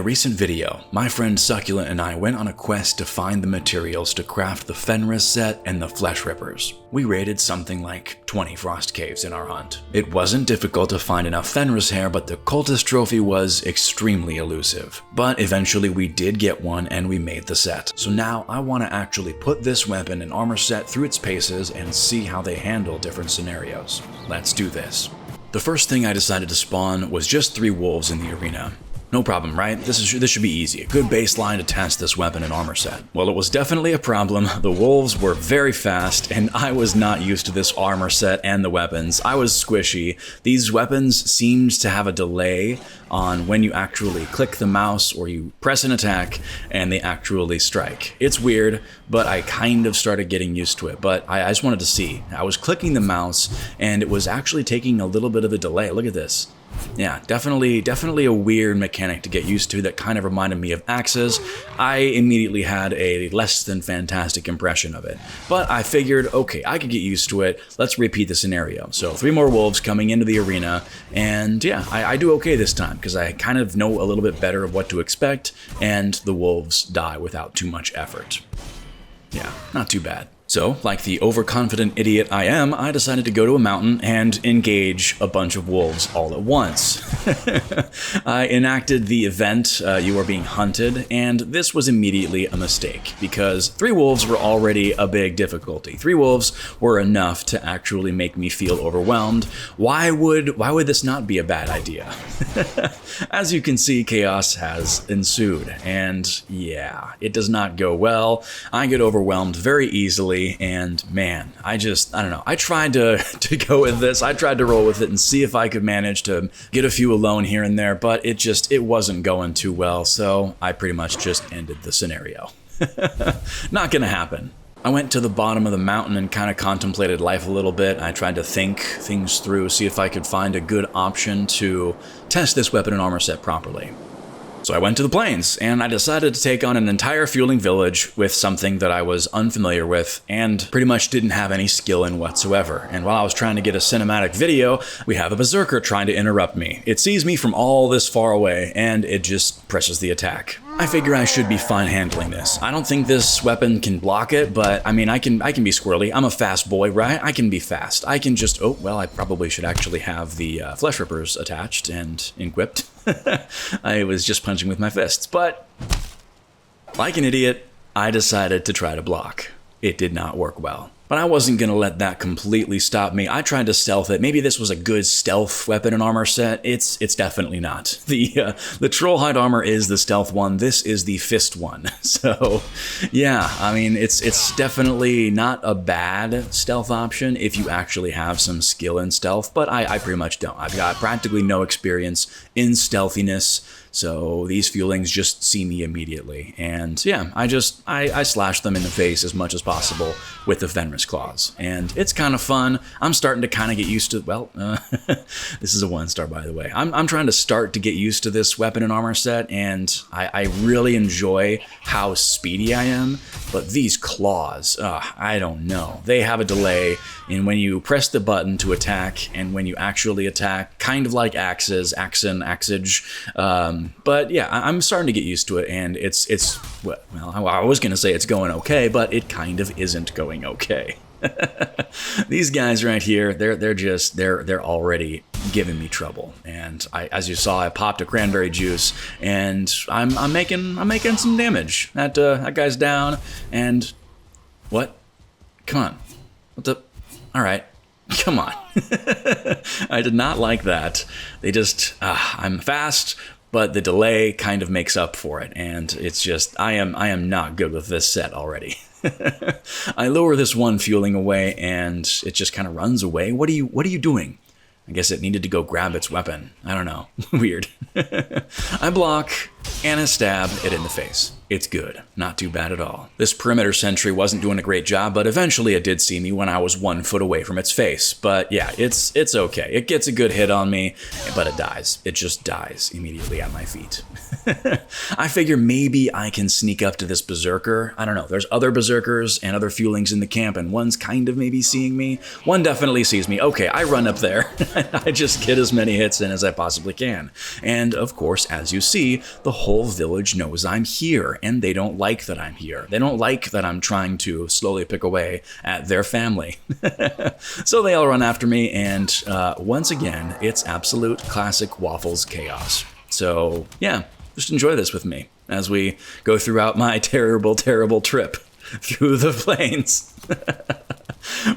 a recent video, my friend Succulent and I went on a quest to find the materials to craft the Fenris set and the Flesh Rippers. We raided something like 20 frost caves in our hunt. It wasn't difficult to find enough Fenris hair, but the cultist trophy was extremely elusive. But eventually we did get one and we made the set. So now I want to actually put this weapon and armor set through its paces and see how they handle different scenarios. Let's do this. The first thing I decided to spawn was just 3 wolves in the arena. No problem, right? This should be easy. A good baseline to test this weapon and armor set. Well, it was definitely a problem. The wolves were very fast, and I was not used to this armor set and the weapons. I was squishy. These weapons seemed to have a delay on when you actually click the mouse or you press an attack and they actually strike. It's weird, but I kind of started getting used to it. But I just wanted to see. I was clicking the mouse and it was actually taking a little bit of a delay. Look at this. Yeah, definitely a weird mechanic to get used to that kind of reminded me of axes. I immediately had a less than fantastic impression of it. But I figured, okay, I could get used to it. Let's repeat the scenario. So 3 more wolves coming into the arena, and yeah, I do okay this time because I kind of know a little bit better of what to expect, and the wolves die without too much effort. Yeah, not too bad. So, like the overconfident idiot I am, I decided to go to a mountain and engage a bunch of wolves all at once. I enacted the event, you are being hunted, and this was immediately a mistake, because 3 wolves were already a big difficulty. 3 wolves were enough to actually make me feel overwhelmed. Why would this not be a bad idea? As you can see, chaos has ensued, and yeah, it does not go well. I get overwhelmed very easily. And man, I don't know. I tried to go with this. I tried to roll with it and see if I could manage to get a few alone here and there, but it wasn't going too well, so I pretty much just ended the scenario. Not gonna happen. I went to the bottom of the mountain and kind of contemplated life a little bit. I tried to think things through, see if I could find a good option to test this weapon and armor set properly. So I went to the plains, and I decided to take on an entire Fuling village with something that I was unfamiliar with and pretty much didn't have any skill in whatsoever. And while I was trying to get a cinematic video, we have a berserker trying to interrupt me. It sees me from all this far away, and it just presses the attack. I figure I should be fine handling this. I don't think this weapon can block it, but I mean, I can be squirrely. I'm a fast boy, right? I can be fast. I can just, oh, well, I probably should actually have the Flesh Rippers attached and equipped. I was just punching with my fists, but like an idiot, I decided to try to block. It did not work well. But I wasn't going to let that completely stop me. I tried to stealth it. Maybe this was a good stealth weapon and armor set. It's definitely not. The Trollhide armor is the stealth one. This is the fist one. So yeah, I mean, it's definitely not a bad stealth option if you actually have some skill in stealth, but I pretty much don't. I've got practically no experience in stealthiness, so these Fulings just see me immediately. And yeah, I slash them in the face as much as possible with the Fenris claws. And it's kind of fun. I'm starting to kind of get used to, well, this is a 1-star, by the way. I'm trying to start to get used to this weapon and armor set, and I really enjoy how speedy I am. But these claws, I don't know. They have a delay in when you press the button to attack and when you actually attack, kind of like axes, axage. But yeah, I'm starting to get used to it, and well, I was going to say it's going okay, but it kind of isn't going okay. These guys right here, they're already giving me trouble. And as you saw, I popped a cranberry juice, and I'm making some damage. That guy's down, and what? Come on. What the? All right. Come on. I did not like that. They just, I'm fast, but the delay kind of makes up for it, and it's just, I am not good with this set already. I lower this one Fuling away, and it just kind of runs away. What are you doing? I guess it needed to go grab its weapon. I don't know. Weird. I block and I stab it in the face. it's good. Not too bad at all. This perimeter sentry wasn't doing a great job, but eventually it did see me when I was 1 foot away from its face. But yeah, it's okay. It gets a good hit on me, but it dies. It just dies immediately at my feet. I figure maybe I can sneak up to this berserker. I don't know. There's other berserkers and other Fulings in the camp, and one's kind of maybe seeing me. One definitely sees me. Okay, I run up there. I just get as many hits in as I possibly can. And of course, as you see, the whole village knows I'm here, and they don't like that I'm here. They don't like that I'm trying to slowly pick away at their family. So they all run after me, and once again, it's absolute classic Waffles chaos. So yeah, just enjoy this with me as we go throughout my terrible, terrible trip through the plains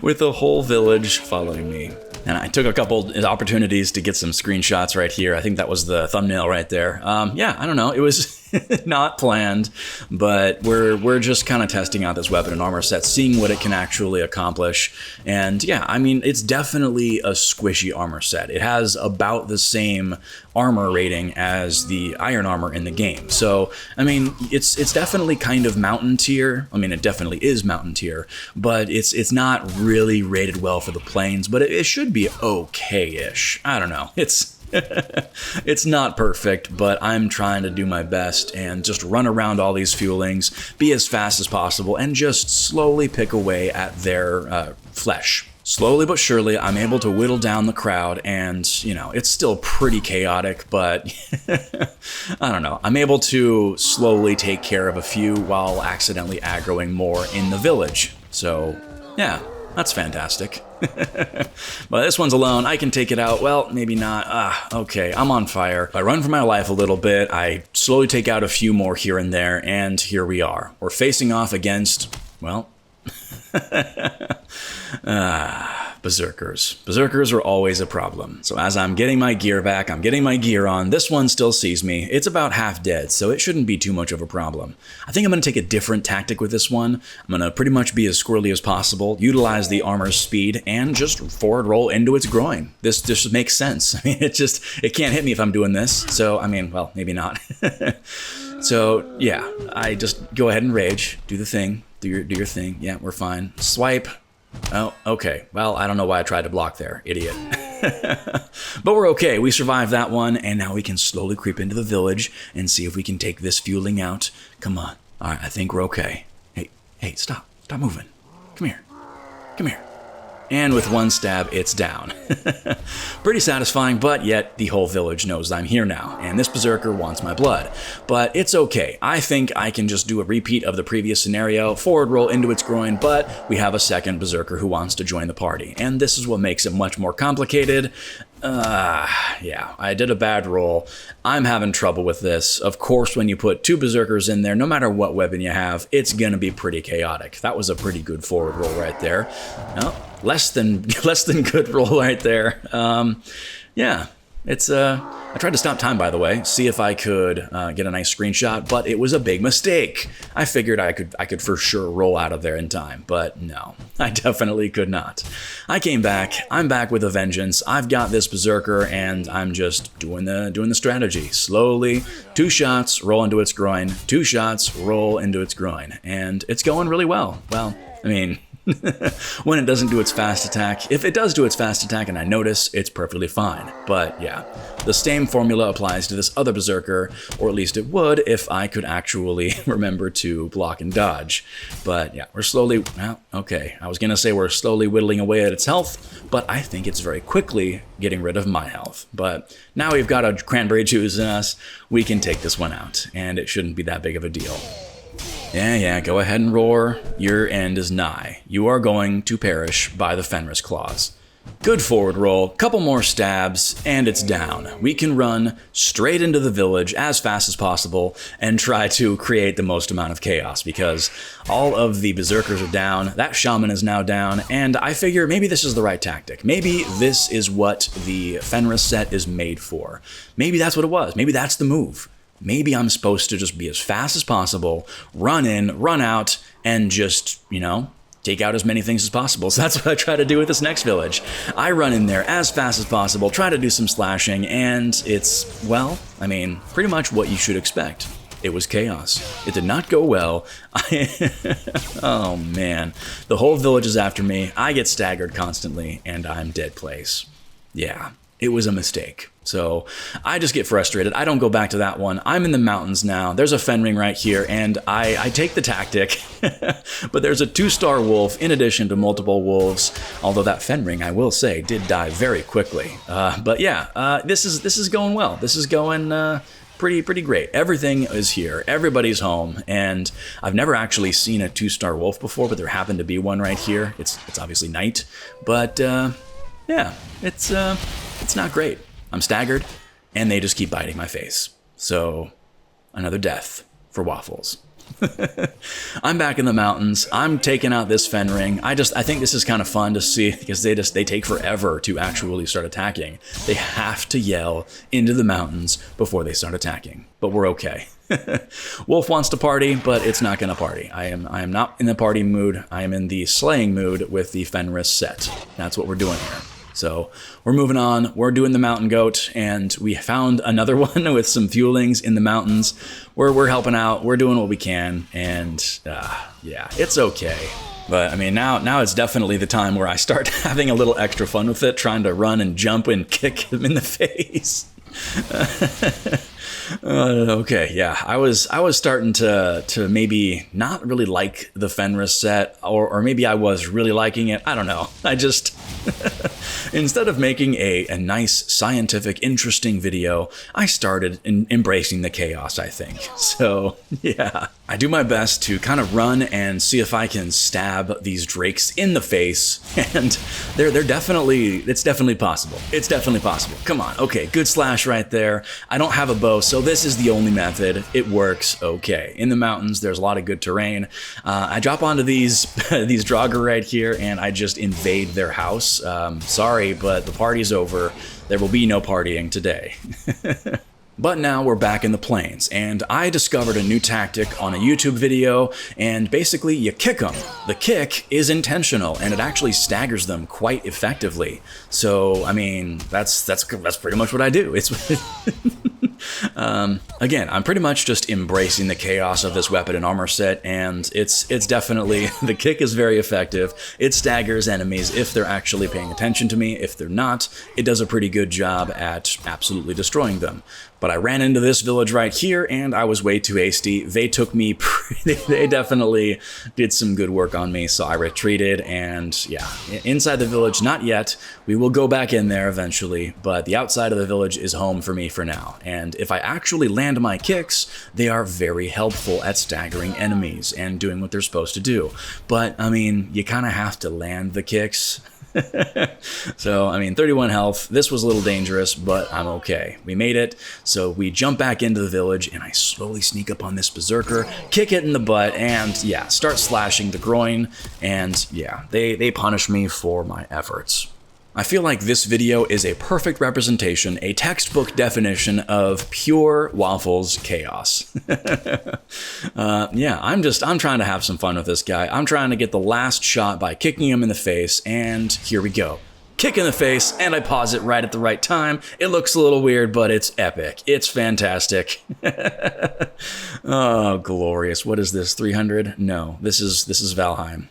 with the whole village following me. And I took a couple opportunities to get some screenshots right here. I think that was the thumbnail right there. Yeah, I don't know. It was not planned, but we're just kind of testing out this weapon and armor set, seeing what it can actually accomplish. And yeah, I mean, it's definitely a squishy armor set. It has about the same armor rating as the iron armor in the game. So, I mean, it's definitely kind of mountain tier. I mean, it definitely is mountain tier, but it's not really rated well for the plains, but it should be okay-ish. I don't know. It's not perfect, but I'm trying to do my best and just run around all these Fulings, be as fast as possible, and just slowly pick away at their flesh. Slowly but surely, I'm able to whittle down the crowd, and, you know, it's still pretty chaotic, but I don't know. I'm able to slowly take care of a few while accidentally aggroing more in the village. So, yeah, that's fantastic. But this one's alone. I can take it out. Well, maybe not. Okay, I'm on fire. I run for my life a little bit. I slowly take out a few more here and there, and here we are. We're facing off against, well, berserkers. Berserkers are always a problem. So as I'm getting my gear back, I'm getting my gear on, this one still sees me. It's about half dead, so it shouldn't be too much of a problem. I think I'm going to take a different tactic with this one. I'm going to pretty much be as squirrely as possible, utilize the armor's speed, and just forward roll into its groin. This just makes sense. I mean, it can't hit me if I'm doing this. So, I mean, well, maybe not. So, yeah, I just go ahead and rage, do the thing, do your thing. Yeah, we're fine. Swipe. Oh, okay. Well, I don't know why I tried to block there, idiot. But we're okay. We survived that one, and now we can slowly creep into the village and see if we can take this Fuling out. Come on. All right, I think we're okay. Hey, stop. Stop moving. Come here. And with one stab, it's down. Pretty satisfying, but yet the whole village knows I'm here now, and this berserker wants my blood. But it's okay. I think I can just do a repeat of the previous scenario, forward roll into its groin, but we have a second berserker who wants to join the party, and this is what makes it much more complicated. Yeah, I did a bad roll. I'm having trouble with this. Of course, when you put two berserkers in there, no matter what weapon you have, it's gonna be pretty chaotic. That was a pretty good forward roll right there. No, less than good roll right there. Yeah, it's I tried to stop time, by the way, see if I could get a nice screenshot, but it was a big mistake. I figured I could for sure roll out of there in time, but no, I definitely could not. I came back. I'm back with a vengeance. I've got this berserker, and I'm just doing the strategy. Slowly, 2 shots, roll into its groin. 2 shots, roll into its groin, and it's going really well. Well, I mean, when it doesn't do its fast attack. If it does do its fast attack and I notice, it's perfectly fine. But yeah, the same formula applies to this other berserker, or at least it would if I could actually remember to block and dodge. But yeah, we're slowly, well, okay, I was gonna say we're slowly whittling away at its health, but I think it's very quickly getting rid of my health. But now we've got a cranberry juice in us, we can take this one out, and it shouldn't be that big of a deal. Yeah, go ahead and roar. Your end is nigh. You are going to perish by the Fenris claws. Good forward roll, couple more stabs, and it's down. We can run straight into the village as fast as possible and try to create the most amount of chaos, because all of the berserkers are down, that shaman is now down, and I figure maybe this is the right tactic. Maybe this is what the Fenris set is made for. Maybe that's what it was. Maybe that's the move. Maybe I'm supposed to just be as fast as possible, run in, run out, and just, you know, take out as many things as possible. So that's what I try to do with this next village. I run in there as fast as possible, try to do some slashing, and it's, well, I mean, pretty much what you should expect. it was chaos. It did not go well. Oh man. The whole village is after me. I get staggered constantly, and I'm dead place. Yeah, it was a mistake. So I just get frustrated. I don't go back to that one. I'm in the mountains now. There's a Fenring right here, and I take the tactic. But there's a 2-star wolf in addition to multiple wolves. Although that Fenring, I will say, did die very quickly. But yeah, this is going well. This is going pretty great. Everything is here. Everybody's home, and I've never actually seen a 2-star wolf before, but there happened to be one right here. It's obviously night, but yeah, it's not great. I'm staggered, and they just keep biting my face. So, another death for Waffles. I'm back in the mountains. I'm taking out this Fenring. I think this is kind of fun to see because they take forever to actually start attacking. They have to yell into the mountains before they start attacking. But we're okay. Wolf wants to party, but it's not going to party. I am not in the party mood. I am in the slaying mood with the Fenris set. That's what we're doing here. So we're moving on. We're doing the mountain goat, and we found another one with some Fulings in the mountains. We're helping out. We're doing what we can, and yeah, it's okay. But I mean, now it's definitely the time where I start having a little extra fun with it, trying to run and jump and kick him in the face. Okay, yeah, I was starting to maybe not really like the Fenris set, or maybe I was really liking it. I don't know. I just instead of making a nice, scientific, interesting video, I started embracing the chaos, I think. So yeah, I do my best to kind of run and see if I can stab these drakes in the face, and it's definitely possible. It's definitely possible. Come on, okay, good slash right there. I don't have a bow, so this is the only method. It works okay. In the mountains, there's a lot of good terrain. I drop onto these Draugr right here, and I just invade their house. Sorry, but the party's over. There will be no partying today. But now we're back in the plains, and I discovered a new tactic on a YouTube video, and basically you kick them. The kick is intentional, and it actually staggers them quite effectively. So, I mean, that's pretty much what I do. It's again, I'm pretty much just embracing the chaos of this weapon and armor set, and it's definitely, the kick is very effective. It staggers enemies if they're actually paying attention to me. If they're not, it does a pretty good job at absolutely destroying them. But I ran into this village right here, and I was way too hasty. They took me they definitely did some good work on me, so I retreated, and yeah, inside the village, not yet. We will go back in there eventually, but the outside of the village is home for me for now. And if I actually land my kicks, they are very helpful at staggering enemies and doing what they're supposed to do. But, I mean, you kind of have to land the kicks. So, I mean, 31 health. This was a little dangerous, but I'm okay. We made it. So we jump back into the village, and I slowly sneak up on this berserker, kick it in the butt, and yeah, start slashing the groin. And yeah, they punish me for my efforts. I feel like this video is a perfect representation, a textbook definition of pure Waffles chaos. Yeah, I'm trying to have some fun with this guy. I'm trying to get the last shot by kicking him in the face, and here we go. Kick in the face, and I pause it right at the right time. It looks a little weird, but it's epic. It's fantastic. Oh, glorious. What is this, 300? No, this is Valheim.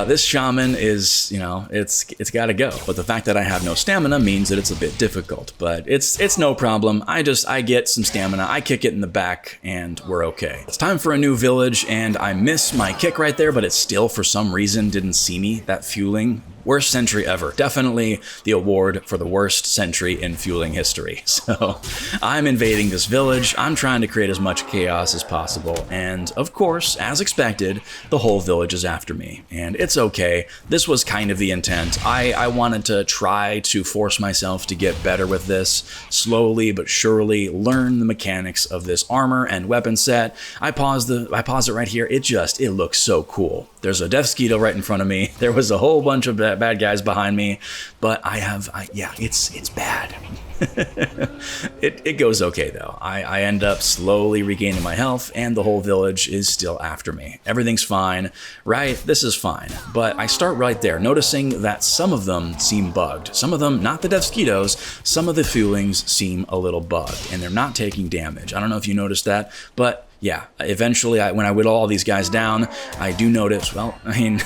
This shaman is, you know, it's gotta go. But the fact that I have no stamina means that it's a bit difficult. But it's no problem. I get some stamina, I kick it in the back, and we're okay. It's time for a new village, and I miss my kick right there, but it still, for some reason, didn't see me. That Fuling. Worst sentry ever. Definitely the award for the worst sentry in Fuling history. So I'm invading this village. I'm trying to create as much chaos as possible. And of course, as expected, the whole village is after me. And it's okay. This was kind of the intent. I wanted to try to force myself to get better with this, slowly but surely learn the mechanics of this armor and weapon set. I pause it right here. It looks so cool. There's a Death Skeeto right in front of me. There was a whole bunch of bad guys behind me, but yeah, it's bad. It goes okay though. I end up slowly regaining my health and the whole village is still after me. Everything's fine, right? This is fine. But I start right there, noticing that some of them seem bugged. Some of them, not the Devsquitos, some of the Fulings seem a little bugged and they're not taking damage. I don't know if you noticed that, but yeah, eventually when I whittle all these guys down, I do notice, well, I mean,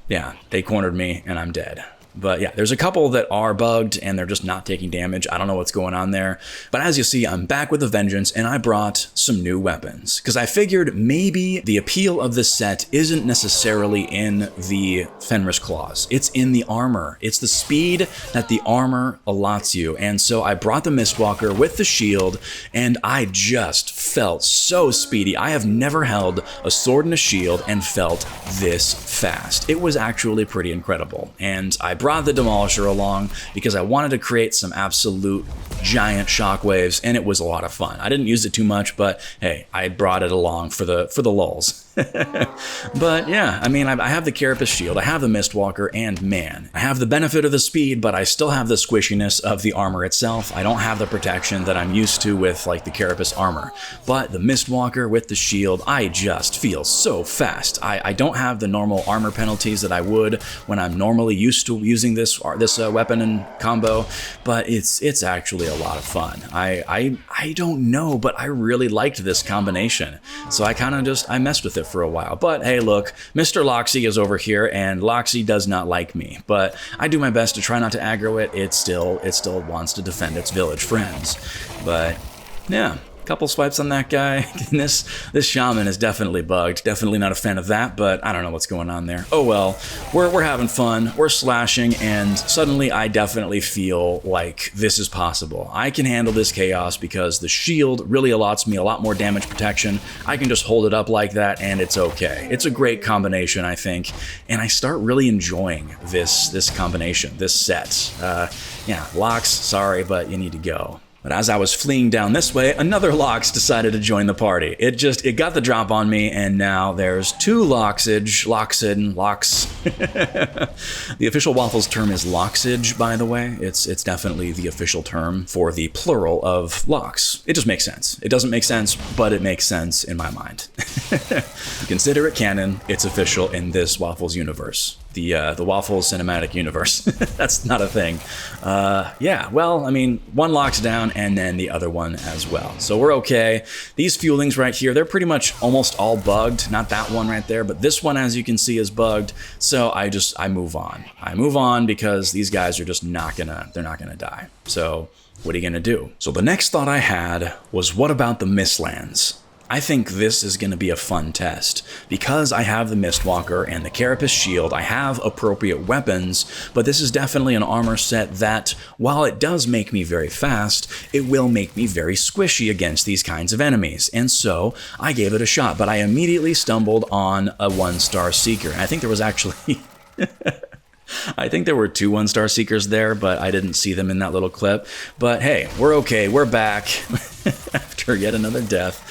yeah, they cornered me and I'm dead. But yeah, there's a couple that are bugged and they're just not taking damage. I don't know what's going on there. But as you see, I'm back with a vengeance and I brought some new weapons. Because I figured maybe the appeal of this set isn't necessarily in the Fenris claws. It's in the armor. It's the speed that the armor allots you. And so I brought the Mistwalker with the shield and I just felt so speedy. I have never held a sword and a shield and felt this fast. It was actually pretty incredible. And I brought the Demolisher along because I wanted to create some absolute giant shockwaves, and it was a lot of fun. I didn't use it too much, but hey, I brought it along for the lulz. But yeah, I mean, I have the Carapace Shield, I have the Mistwalker, and man, I have the benefit of the speed, but I still have the squishiness of the armor itself. I don't have the protection that I'm used to with like the Carapace armor. But the Mistwalker with the shield, I just feel so fast. I don't have the normal armor penalties that I would when I'm normally used to using this weapon and combo, but it's actually a lot of fun. I don't know, but I really liked this combination. So I kind of just, I messed with it for a while. But hey, look, Mr. Loxy is over here and Loxy does not like me, but I do my best to try not to aggro it. It still wants to defend its village friends. But yeah, couple swipes on that guy. This shaman is definitely bugged. Definitely not a fan of that, but I don't know what's going on there. Oh well, we're having fun, we're slashing, and suddenly I definitely feel like this is possible. I can handle this chaos because the shield really allots me a lot more damage protection. I can just hold it up like that and it's okay. It's a great combination, I think, and I start really enjoying this combination, this set. Yeah, Lox, sorry, but you need to go. But as I was fleeing down this way, another Lox decided to join the party. It got the drop on me, and now there's two Loxage, Loxid, Lox. The official Waffles term is Loxage, by the way. It's definitely the official term for the plural of Lox. It just makes sense. It doesn't make sense, but it makes sense in my mind. Consider it canon. It's official in this Waffles universe. The Waffles cinematic universe. That's not a thing. Yeah, well, I mean, one Lox down and then the other one as well. So we're okay. These Fulings right here, they're pretty much almost all bugged. Not that one right there, but this one, as you can see, is bugged. So I move on. I move on because these guys are just they're not gonna die. So what are you gonna do? So the next thought I had was, what about the Mistlands? I think this is going to be a fun test. Because I have the Mistwalker and the Carapace Shield, I have appropriate weapons, but this is definitely an armor set that, while it does make me very fast, it will make me very squishy against these kinds of enemies. And so, I gave it a shot, but I immediately stumbled on a 1-star Seeker. And I think there was actually... I think there were 2 1-star Seekers there, but I didn't see them in that little clip. But hey, we're okay, we're back after yet another death.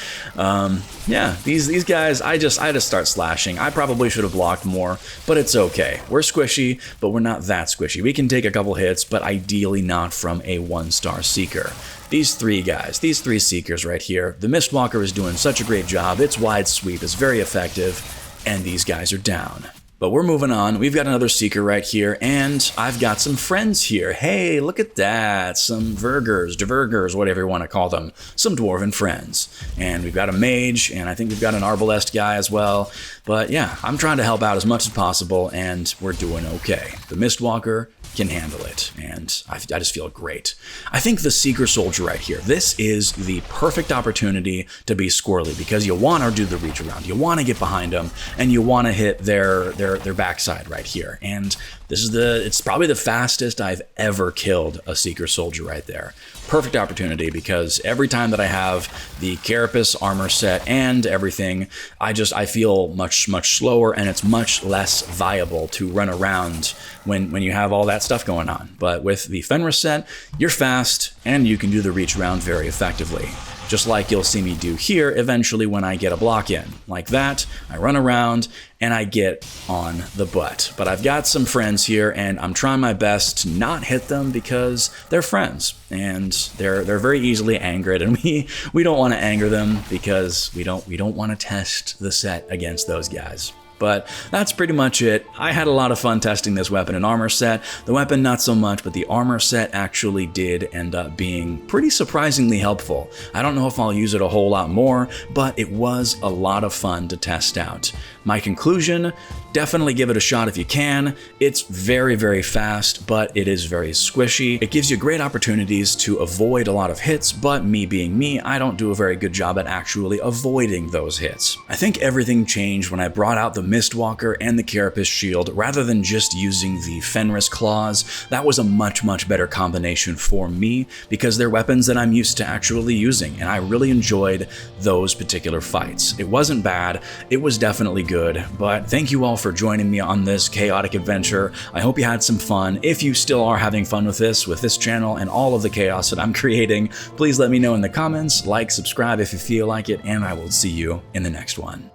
Yeah, these guys, I just start slashing. I probably should have blocked more, but it's okay. We're squishy, but we're not that squishy. We can take a couple hits, but ideally not from a 1-star Seeker. These 3 guys, these 3 Seekers right here, the Mistwalker is doing such a great job. Its wide sweep is very effective, and these guys are down. But we're moving on. We've got another Seeker right here, and I've got some friends here. Hey, look at that. Some Dvergers, whatever you want to call them. Some dwarven friends. And we've got a mage, and I think we've got an arbalest guy as well. But yeah, I'm trying to help out as much as possible, and we're doing okay. The Mistwalker can handle it, and I just feel great. I think the Seeker Soldier right here, this is the perfect opportunity to be squirrely, because you want to do the reach around, you want to get behind them, and you want to hit their backside right here. And this is it's probably the fastest I've ever killed a Seeker Soldier right there. Perfect opportunity, because every time that I have the Carapace armor set and everything, I feel much slower, and it's much less viable to run around when you have all that stuff going on. But with the Fenris set, you're fast and you can do the reach around very effectively. just like you'll see me do here eventually when I get a block in. Like that, I run around, and I get on the butt. But I've got some friends here, and I'm trying my best to not hit them because they're friends, and they're very easily angered, and we don't want to anger them because we don't want to test the set against those guys. But that's pretty much it. I had a lot of fun testing this weapon and armor set. The weapon not so much, but the armor set actually did end up being pretty surprisingly helpful. I don't know if I'll use it a whole lot more, but it was a lot of fun to test out. My conclusion, definitely give it a shot if you can. It's very, very fast, but it is very squishy. It gives you great opportunities to avoid a lot of hits, but me being me, I don't do a very good job at actually avoiding those hits. I think everything changed when I brought out the Mistwalker and the Carapace Shield rather than just using the Fenris Claws. That was a much, much better combination for me because they're weapons that I'm used to actually using, and I really enjoyed those particular fights. It wasn't bad, it was definitely good, but thank you all for joining me on this chaotic adventure. I hope you had some fun. If you still are having fun with this channel and all of the chaos that I'm creating, please let me know in the comments, like, subscribe if you feel like it, and I will see you in the next one.